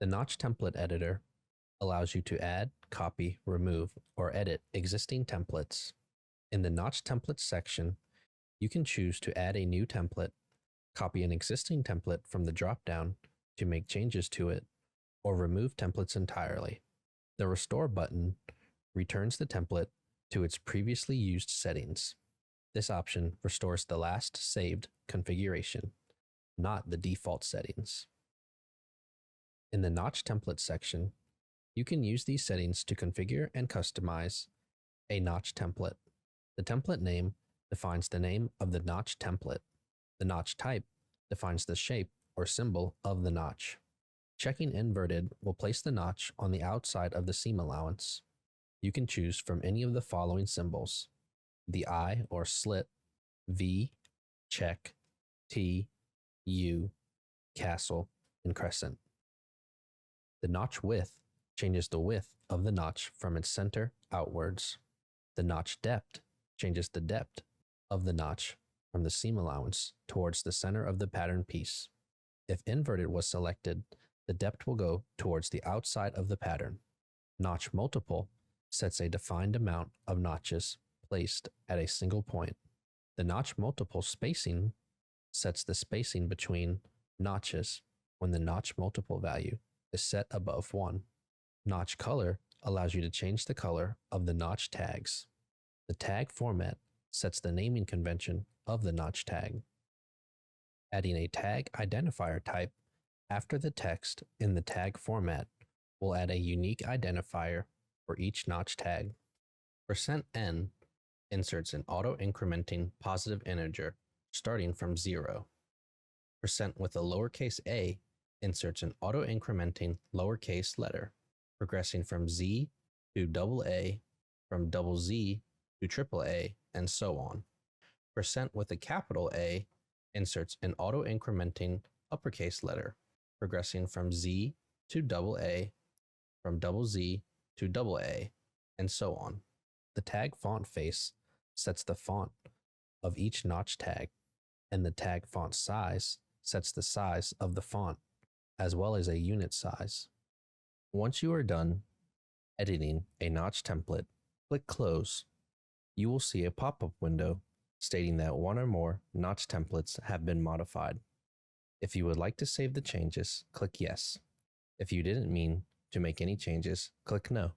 The Notch Template Editor allows you to add, copy, remove, or edit existing templates. In the Notch Templates section, you can choose to add a new template, copy an existing template from the drop-down to make changes to it, or remove templates entirely. The Restore button returns the template to its previously used settings. This option restores the last saved configuration, not the default settings. In the Notch Templates section, you can use these settings to configure and customize a notch template. The template name defines the name of the notch template. The notch type defines the shape or symbol of the notch. Checking inverted will place the notch on the outside of the seam allowance. You can choose from any of the following symbols: the I or slit, V, check, T, U, castle, and crescent. The notch width changes the width of the notch from its center outwards. The notch depth changes the depth of the notch from the seam allowance towards the center of the pattern piece. If inverted was selected, the depth will go towards the outside of the pattern. Notch multiple sets a defined amount of notches placed at a single point. The notch multiple spacing sets the spacing between notches when the notch multiple value is set above 1. Notch color allows you to change the color of the notch tags. The tag format sets the naming convention of the notch tag. Adding a tag identifier type after the text in the tag format will add a unique identifier for each notch tag. %n inserts an auto-incrementing positive integer starting from 0. % with a lowercase a inserts an auto-incrementing lowercase letter, progressing from Z to AA, from double Z to AAA, and so on. % with a capital A inserts an auto-incrementing uppercase letter, progressing from Z to AA, from double Z to AA, and so on. The tag font face sets the font of each notch tag, and the tag font size sets the size of the font, as well as a unit size. Once you are done editing a notch template, click Close. You will see a pop-up window stating that one or more notch templates have been modified. If you would like to save the changes, click Yes. If you didn't mean to make any changes, click No.